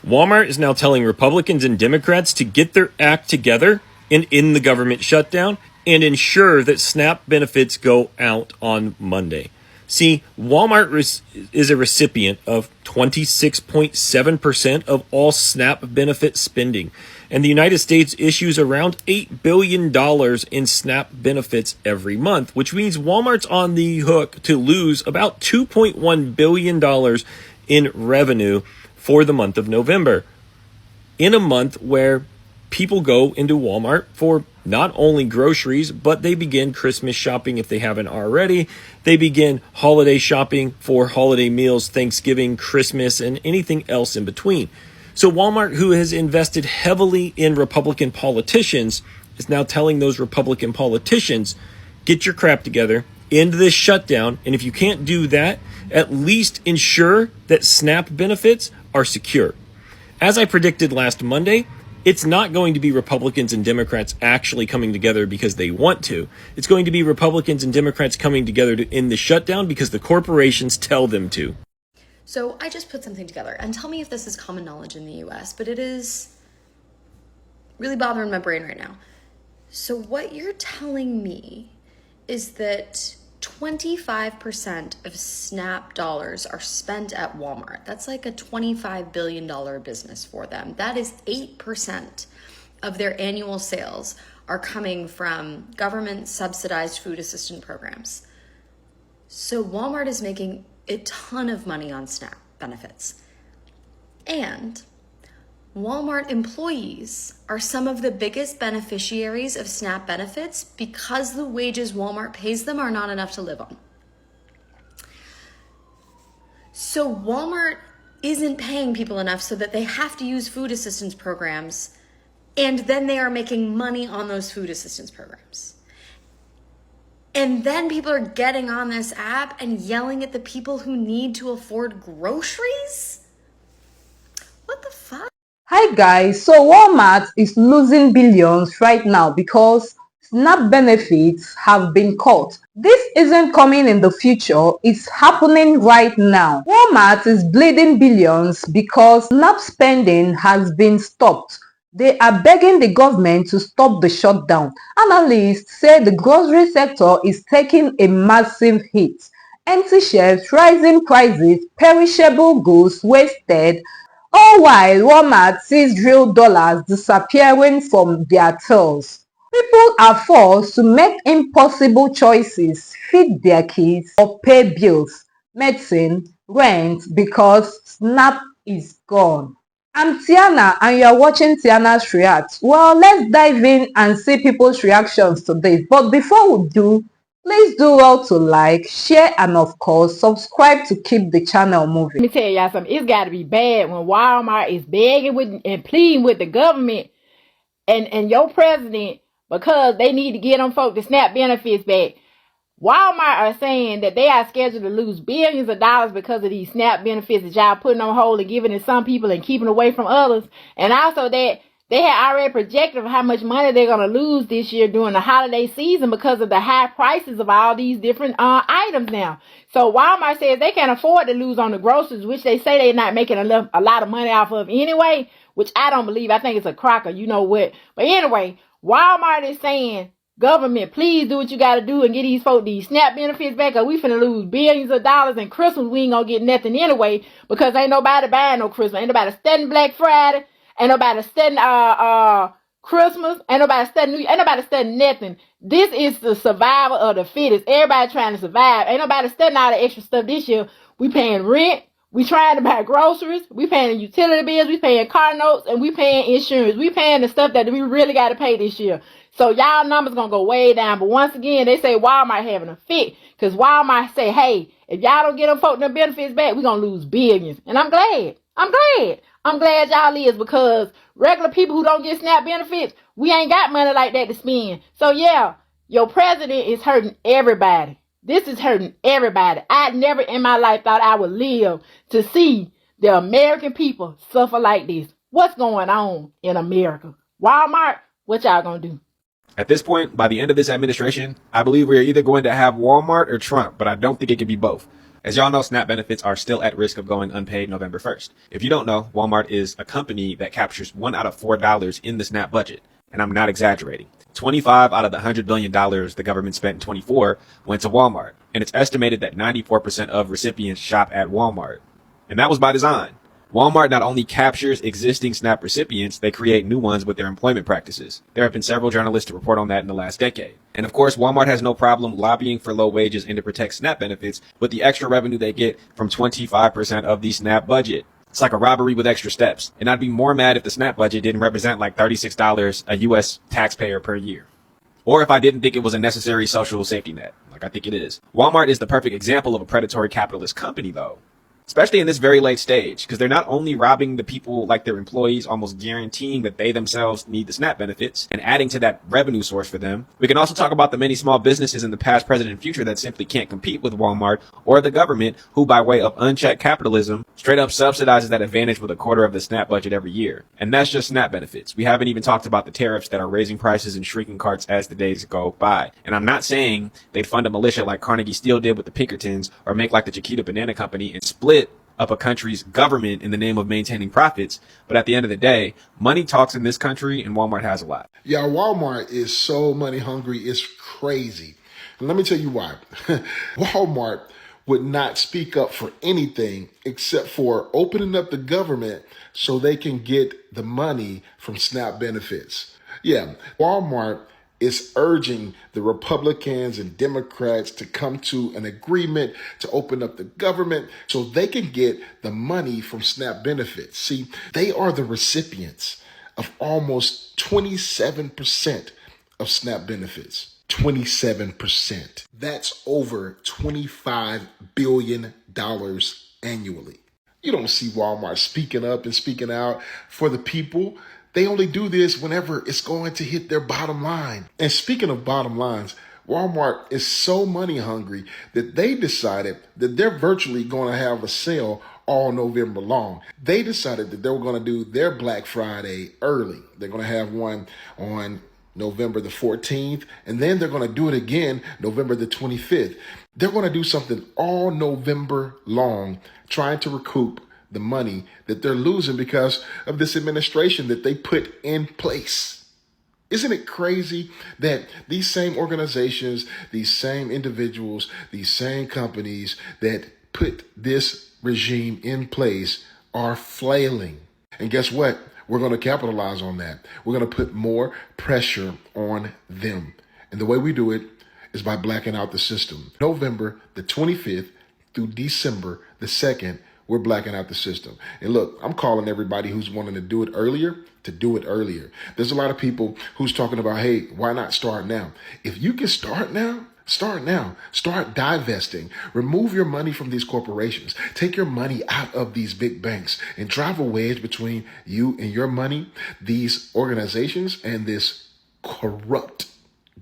Walmart is now telling Republicans and Democrats to get their act together and end the government shutdown and ensure that SNAP benefits go out on Monday. See, Walmart is a recipient of 26.7% of all SNAP benefit spending, and the United States issues around $8 billion in SNAP benefits every month, which means Walmart's on the hook to lose about $2.1 billion in revenue for the month of November, in a month where people go into Walmart for not only groceries, but they begin Christmas shopping if they haven't already. They begin holiday shopping for holiday meals, Thanksgiving, Christmas, and anything else in between. So Walmart, who has invested heavily in Republican politicians, is now telling those Republican politicians, get your crap together, end this shutdown, and if you can't do that, at least ensure that SNAP benefits are secure. As I predicted last Monday, it's not going to be Republicans and Democrats actually coming together because they want to. It's going to be Republicans and Democrats coming together to end the shutdown because the corporations tell them to. So I just put something together, and tell me if this is common knowledge in the US, but it is really bothering my brain right now. So what you're telling me is that 25% of SNAP dollars are spent at Walmart. That's like a $25 billion business for them. That is 8% of their annual sales are coming from government subsidized food assistance programs. So Walmart is making a ton of money on SNAP benefits. And Walmart employees are some of the biggest beneficiaries of SNAP benefits because the wages Walmart pays them are not enough to live on. So Walmart isn't paying people enough so that they have to use food assistance programs, and then they are making money on those food assistance programs. And then people are getting on this app and yelling at the people who need to afford groceries? What the fuck? Hi guys, so Walmart is losing billions right now because SNAP benefits have been cut. This isn't coming in the future, it's happening right now. Walmart is bleeding billions because SNAP spending has been stopped. They are begging the government to stop the shutdown. Analysts say the grocery sector is taking a massive hit. Empty shelves, rising prices, perishable goods wasted, all while Walmart sees real dollars disappearing from their tills. People are forced to make impossible choices, feed their kids or pay bills, medicine, rent because SNAP is gone. I'm Tiana and you're watching Tiana's React. Well, let's dive in and see people's reactions to this. But before we do, please do well to like, share, and of course, subscribe to keep the channel moving. Let me tell y'all something. It's got to be bad when Walmart is begging with and pleading with the government and your president because they need to get them folk the SNAP benefits back. Walmart are saying that they are scheduled to lose billions of dollars because of these SNAP benefits that y'all putting on hold and giving to some people and keeping away from others. And also that they had already projected how much money they're going to lose this year during the holiday season because of the high prices of all these different items now. So Walmart says they can't afford to lose on the groceries, which they say they're not making a lot of money off of anyway, which I don't believe. I think it's a crocker, you know what. But anyway, Walmart is saying, government, please do what you got to do and get these folks these SNAP benefits back, or we finna lose billions of dollars, and Christmas we ain't gonna get nothing anyway because ain't nobody buying no Christmas. Ain't nobody studying Black Friday. Ain't nobody studying Christmas. Ain't nobody studying New Year. Ain't nobody studying nothing. This is the survival of the fittest. Everybody trying to survive. Ain't nobody studying all the extra stuff this year. We paying rent. We trying to buy groceries. We paying utility bills. We paying car notes. And we paying insurance. We paying the stuff that we really got to pay this year. So y'all numbers going to go way down. But once again, they say Walmart having a fit. Because Walmart say, hey, if y'all don't get them folk their benefits back, we going to lose billions. And I'm glad. I'm glad y'all is, because regular people who don't get SNAP benefits, we ain't got money like that to spend. So yeah, your president is hurting everybody. This is hurting everybody. I never in my life thought I would live to see the American people suffer like this. What's going on in America? Walmart, what y'all gonna do? At this point, by the end of this administration, I believe we are either going to have Walmart or Trump, but I don't think it can be both. As y'all know, SNAP benefits are still at risk of going unpaid November 1st. If you don't know, Walmart is a company that captures $1 out of $4 in the SNAP budget. And I'm not exaggerating. 25 out of the $100 billion the government spent in 24 went to Walmart. And it's estimated that 94% of recipients shop at Walmart. And that was by design. Walmart not only captures existing SNAP recipients, they create new ones with their employment practices. There have been several journalists to report on that in the last decade. And of course, Walmart has no problem lobbying for low wages and to protect SNAP benefits with the extra revenue they get from 25% of the SNAP budget. It's like a robbery with extra steps. And I'd be more mad if the SNAP budget didn't represent like $36 a U.S. taxpayer per year. Or if I didn't think it was a necessary social safety net, like I think it is. Walmart is the perfect example of a predatory capitalist company, though. Especially in this very late stage, because they're not only robbing the people like their employees, almost guaranteeing that they themselves need the SNAP benefits and adding to that revenue source for them. We can also talk about the many small businesses in the past, present, and future that simply can't compete with Walmart or the government, who by way of unchecked capitalism straight up subsidizes that advantage with a quarter of the SNAP budget every year. And that's just SNAP benefits. We haven't even talked about the tariffs that are raising prices and shrinking carts as the days go by. And I'm not saying they'd fund a militia like Carnegie Steel did with the Pinkertons, or make like the Chiquita Banana Company and split up a country's government in the name of maintaining profits. But at the end of the day, money talks in this country, and Walmart has a lot. Yeah, Walmart is so money hungry, it's crazy. And let me tell you why. Walmart would not speak up for anything except for opening up the government so they can get the money from SNAP benefits. Yeah, Walmart is urging the Republicans and Democrats to come to an agreement to open up the government so they can get the money from SNAP benefits. See, they are the recipients of almost 27% of SNAP benefits. 27%. That's over $25 billion annually. You don't see Walmart speaking up and speaking out for the people. They only do this whenever it's going to hit their bottom line. And speaking of bottom lines, Walmart is so money hungry that they decided that they're virtually going to have a sale all November long. They decided that they were going to do their Black Friday early. They're going to have one on November the 14th, and then they're going to do it again November the 25th. They're going to do something all November long, trying to recoup the money that they're losing because of this administration that they put in place. Isn't it crazy that these same organizations, these same individuals, these same companies that put this regime in place are flailing? And guess what? We're going to capitalize on that. We're going to put more pressure on them. And the way we do it is by blacking out the system. November the 25th through December the 2nd, we're blacking out the system. And look, I'm calling everybody who's wanting to do it earlier to do it earlier. There's a lot of people who's talking about, hey, why not start now? If you can start now, start now. Start divesting. Remove your money from these corporations. Take your money out of these big banks and drive a wedge between you and your money, these organizations, and this corrupt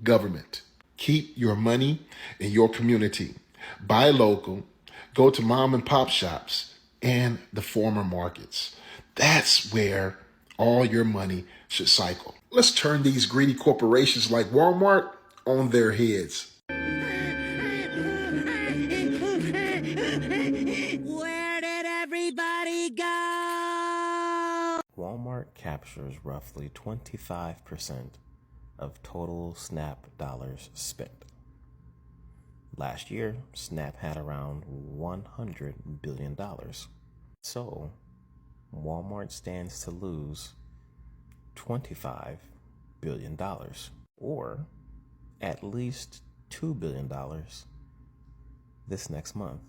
government. Keep your money in your community. Buy local. Go to mom and pop shops and the former markets. That's where all your money should cycle. Let's turn these greedy corporations like Walmart on their heads. Where did everybody go? Walmart captures roughly 25% of total SNAP dollars spent. Last year, SNAP had around $100 billion. So, Walmart stands to lose $25 billion, or at least $2 billion this next month.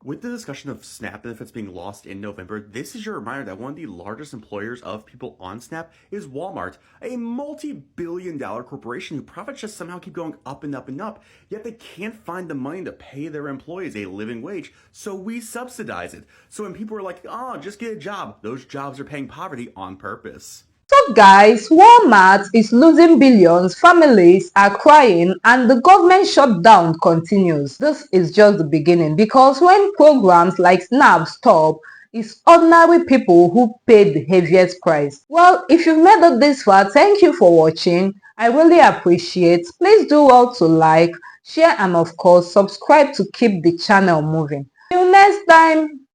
With the discussion of SNAP benefits being lost in November, this is your reminder that one of the largest employers of people on SNAP is Walmart, a multi-billion-dollar corporation whose profits just somehow keep going up and up and up, yet they can't find the money to pay their employees a living wage, so we subsidize it. So when people are like, oh, just get a job, those jobs are paying poverty on purpose. So guys, Walmart is losing billions, families are crying, and the government shutdown continues. This is just the beginning, because when programs like SNAP stop, it's ordinary people who pay the heaviest price. Well, if you've made it this far, thank you for watching. I really appreciate. Please do well to like, share and of course subscribe to keep the channel moving. Till next time.